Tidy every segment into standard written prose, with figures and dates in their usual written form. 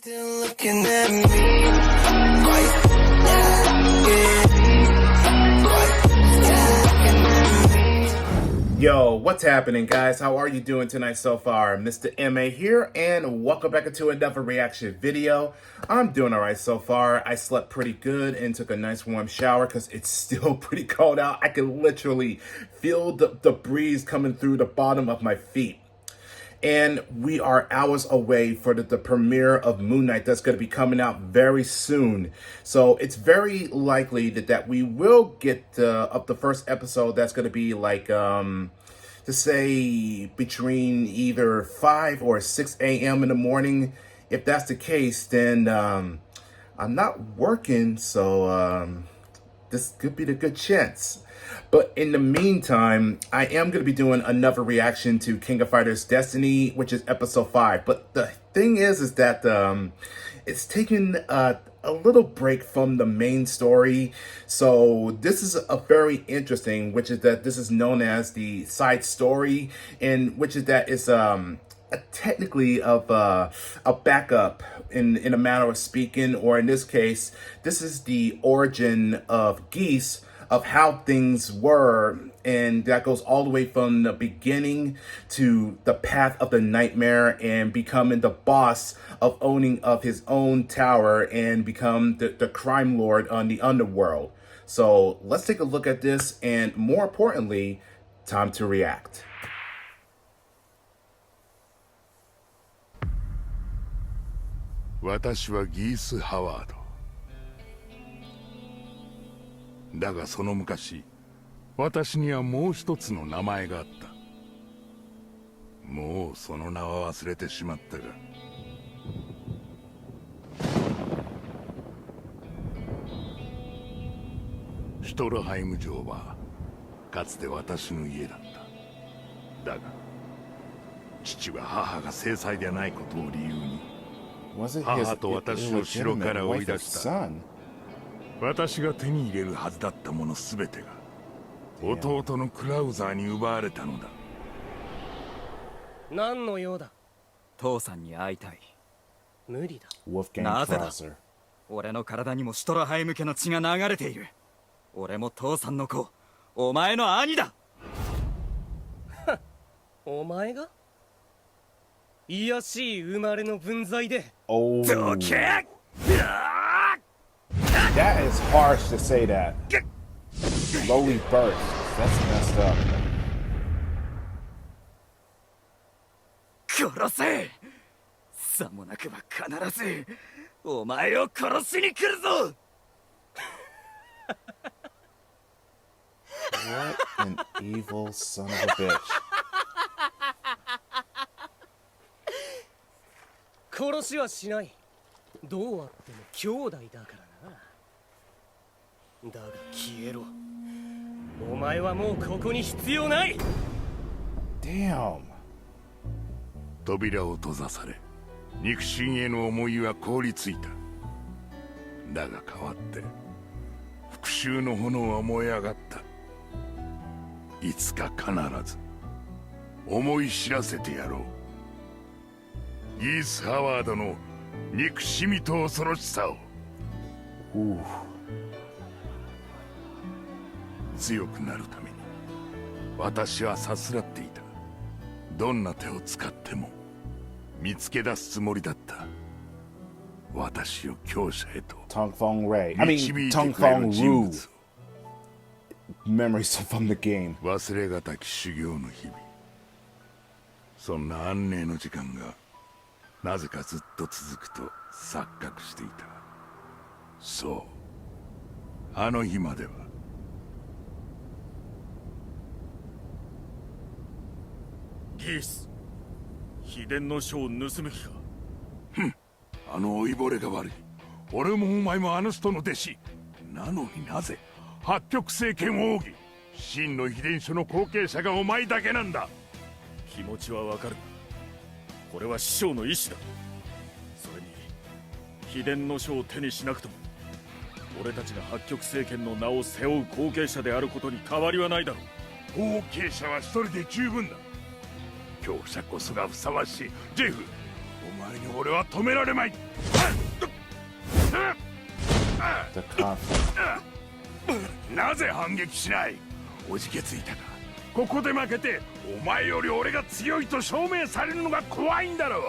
Still looking at me. Yo, what's happening, guys? How are you doing tonight so far? Mr. MA here, and welcome back into another reaction video. I'm doing alright so far. I slept pretty good and took a nice warm shower because it's still pretty cold out. I can literally feel the breeze coming through the bottom of my feet. And we are hours away for the premiere of Moon Knight that's going to be coming out very soon. So it's very likely that we will get up the first episode that's going to be like, to say between either 5 or 6 a.m. in the morning. If that's the case, then I'm not working, so this could be the good chance. But in the meantime, I am going to be doing another reaction to King of Fighters Destiny, which is episode 5. But the thing is that it's taken a little break from the main story. So this is a very interesting, which is that this is known as the side story, and which is that it's technically of a backup in a manner of speaking, or in this case, this is the origin of GEESE, of how things were, and that goes all the way from the beginning to the path of the nightmare and becoming the boss of owning of his own tower and become the crime lord on the underworld. So let's take a look at this, and more importantly, time to react. 私はギース・ハワード。だがその昔、私にはもう一つの名前があった。もうその名は忘れてしまったが。シュトルハイム城はかつて私の家だった。だが、父は母が正妻でないことを理由に、母と私を城から追い出した。私が手に入れるはずだったものすべてが弟のクラウザーに奪われたのだ。何の用だ？父さんに会いたい。無理だ。なぜだ？俺の体にもシュトラハイム家の血が流れている。俺も父さんの子、お前の兄だ。お前が？卑しい生まれの分際で。Oh. That is harsh to say that. Lowly burst. That's messed up. 殺せ！さもなくば必ずお前を殺しに来るぞ！ What an evil son of a bitch. 殺しはしない。どうあっても兄弟だからな。だが消えろ。お前はもうここに必要ない。Damn. 扉を閉ざされ、肉親への思いは凍りついた。だが代わって復讐の炎は燃え上がった。いつか必ず思い知らせてやろう。ギース・ハワードの憎しみと恐ろしさを。強くなるために私はさすらっていた。どんな手を使っても見つけ出すつもりだった。私を強者へと Tong Fong Ray. I mean, Tong Fong Rue. Memories from the game. 忘れがたき修行の日々。そんな安寧の時間がなぜかずっと続くと錯覚していた。そう、あの日までは。ギース、秘伝の書を盗む気か。ふん、あの老いぼれが悪い。俺もお前もあの人の弟子。なのになぜ八極政権を仰ぎ、真の秘伝書の後継者がお前だけなんだ。気持ちはわかる。これは師匠の意志だ。それに秘伝の書を手にしなくとも俺たちが八極政権の名を背負う後継者であることに変わりはないだろう。後継者は一人で十分だ。強者こそがふさわしい。ジェフ、お前に俺は止められまい。 The conflict. なぜ反撃しない。おじけついたか。ここで負けてお前より俺が強いと証明されるのが怖いんだろう。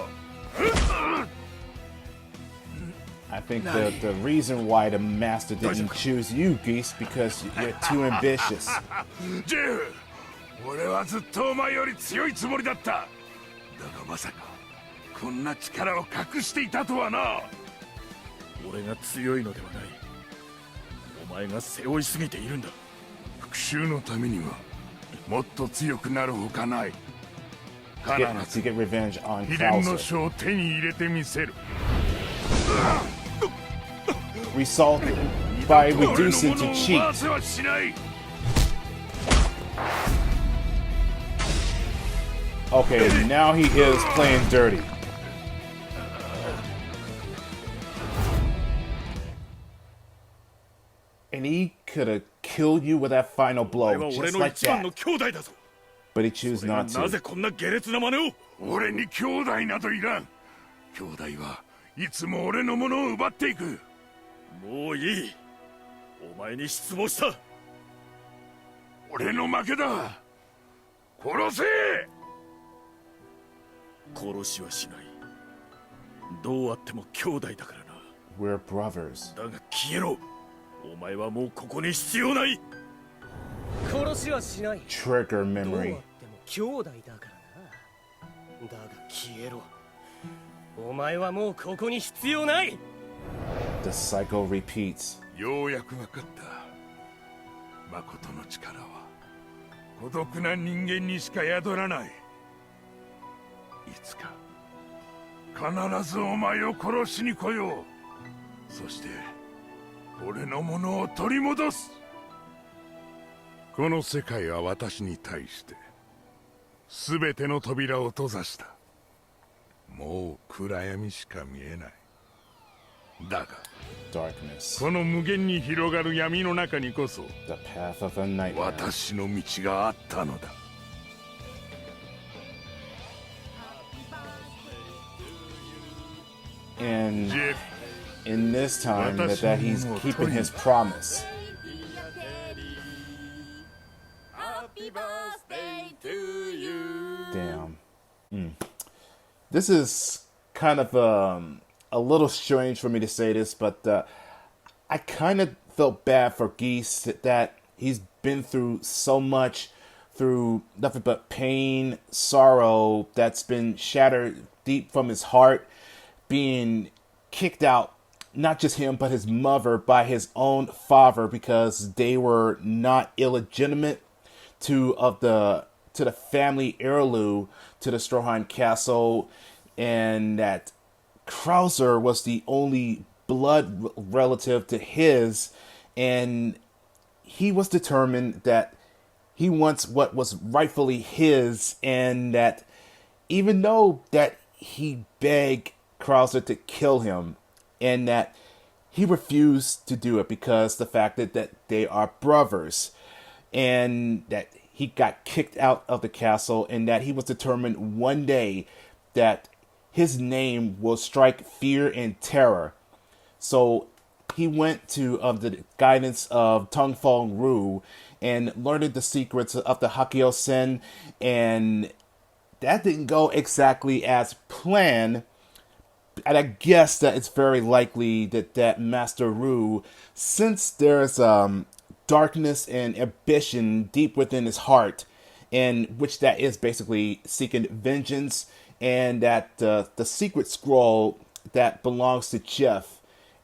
I think the reason why the master didn't choose you, Geese, because you're too ambitious. ジェフ、俺はずっとお前より強いつもりだった。だがまさかこんな力を隠していたとはな。俺が強いのではない。お前が背負いすぎているんだ。復讐のためにはもっと強くなるほかない。 To get revenge on 秘伝の Krauser. 書を手に入れてみせる。 Result by reducing to 俺 cheat. のものを奪わせはしない。 Okay, now he is playing dirty. And he could have killed you with that final お前 blow, は俺 just の like 一番の that. 兄弟だぞ。 But he chose それが not なぜ to. こんな下劣な真似を。俺に兄弟などいらん。兄弟はいつも俺のものを奪っていく。もういい。お前に失望した。俺の負けだ。殺せ。殺しはしない。どうあっても兄弟だからな。 We're brothers. だが消えろ。お前はもうここに必要ない。殺しはしない。 Trigger どうあって memory. も兄弟だからな。だが消えろ。お前はもうここに必要ない。 The cycle repeats. ようやく分かった。誠の力は孤独な人間にしか宿らない。いつか必ずお前を殺しに来よう。そして俺のものを取り戻す。この世界は私に対して全ての扉を閉ざした。もう暗闇しか見えない。だが Darkness. この無限に広がる闇の中にこそ The path of a nightmare. 私の道があったのだ。 And ジェフ、 in this time, that he's keeping his promise. Damn. This is kind of a little strange for me to say this, but I kind of felt bad for Geese that he's been through so much, through nothing but pain, sorrow that's been shattered deep from his heart, being kicked out, not just him, but his mother by his own father because they were not illegitimate to the family heirloom to the Stroheim Castle, and that Krauser was the only blood relative to his, and he was determined that he wants what was rightfully his, and that even though that he begged Krauser to kill him, and that he refused to do it because the fact that they are brothers, and that he got kicked out of the castle, and that he was determined one day that his name will strike fear and terror. So he went to the guidance of Tung Fong Ru and learned the secrets of the Hakio Sen, and that didn't go exactly as planned. And I guess that it's very likely that Master Ru, since there's darkness and ambition deep within his heart, and which that is basically seeking vengeance, and that the secret scroll that belongs to Jeff,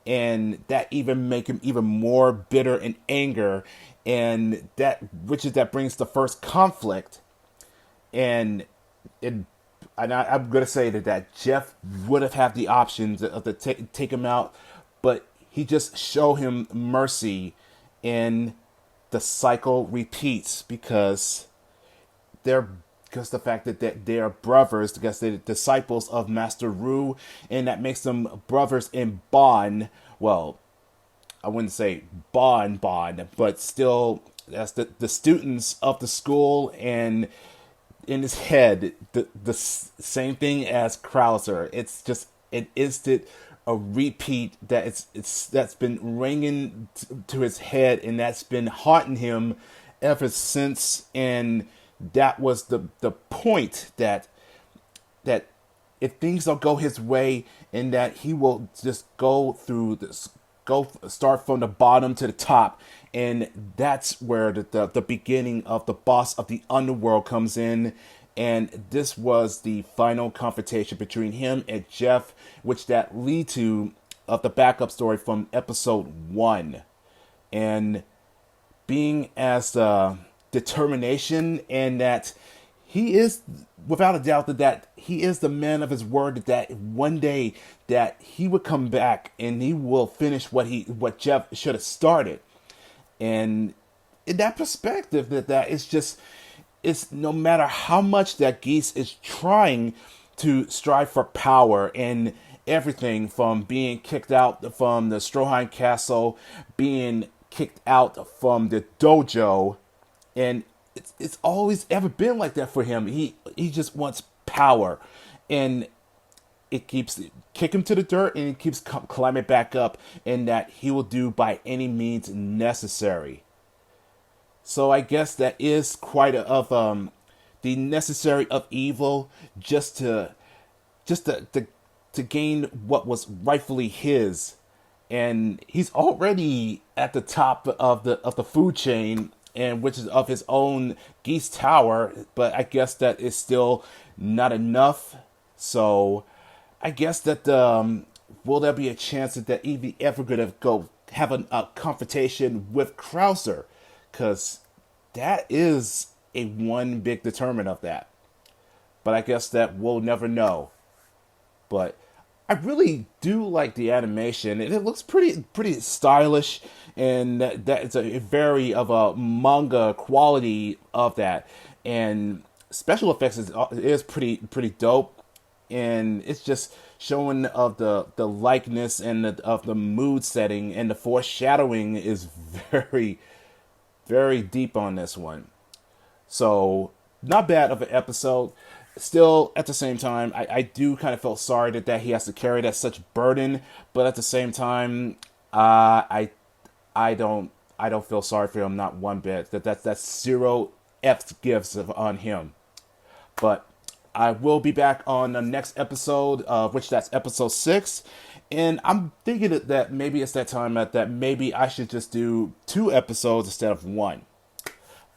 and that even make him even more bitter and anger, and that that brings the first conflict, and I'm gonna say that Jeff would have had the option to take him out, but he just showed him mercy, and the cycle repeats because the fact that they are brothers, because they're disciples of Master Ru, and that makes them brothers in bond. Well, I wouldn't say bond, but still, that's the students of the school, and in his head the same thing as Krauser. It's just an instant, a repeat that that's been ringing to his head, and that's been haunting him ever since. And that was the point that if things don't go his way, and that he will just go through this, start from the bottom to the top. And that's where the beginning of the boss of the underworld comes in. And this was the final confrontation between him and Jeff, which that lead to of the backup story from episode 1. And being as determination, and that he is, without a doubt, that he is the man of his word, that one day that he would come back and he will finish what Jeff should have started. And in that perspective, that it's no matter how much that GEESE is trying to strive for power, and everything from being kicked out from the Stroheim Castle, being kicked out from the dojo, and it's always ever been like that for him. He just wants power, and it keeps kicking him to the dirt, and he keeps climbing back up, and that he will do by any means necessary. So I guess that is quite of the necessary of evil, just to gain what was rightfully his. And he's already at the top of the food chain, and which is of his own GEESE Tower, but I guess that is still not enough. So I guess that will there be a chance that Evie ever gonna go have a confrontation with Krauser? Because that is a one big determinant of that. But I guess that we'll never know. But I really do like the animation, and it looks pretty stylish, and that it's a very of a manga quality of that. And special effects is pretty dope, and it's just showing of the likeness and of the mood setting, and the foreshadowing is very, very deep on this one. So not bad of an episode. Still, at the same time, I do kind of feel sorry that he has to carry that such burden, but at the same time, I don't feel sorry for him, not one bit. That's zero F's gives on him. But I will be back on the next episode, which that's episode 6, and I'm thinking that maybe it's that time that maybe I should just do 2 episodes instead of 1.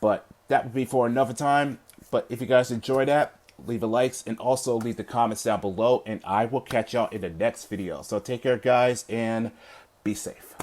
But that would be for another time. But if you guys enjoy that, leave a likes, and also leave the comments down below, and I will catch y'all in the next video. So take care, guys, and be safe.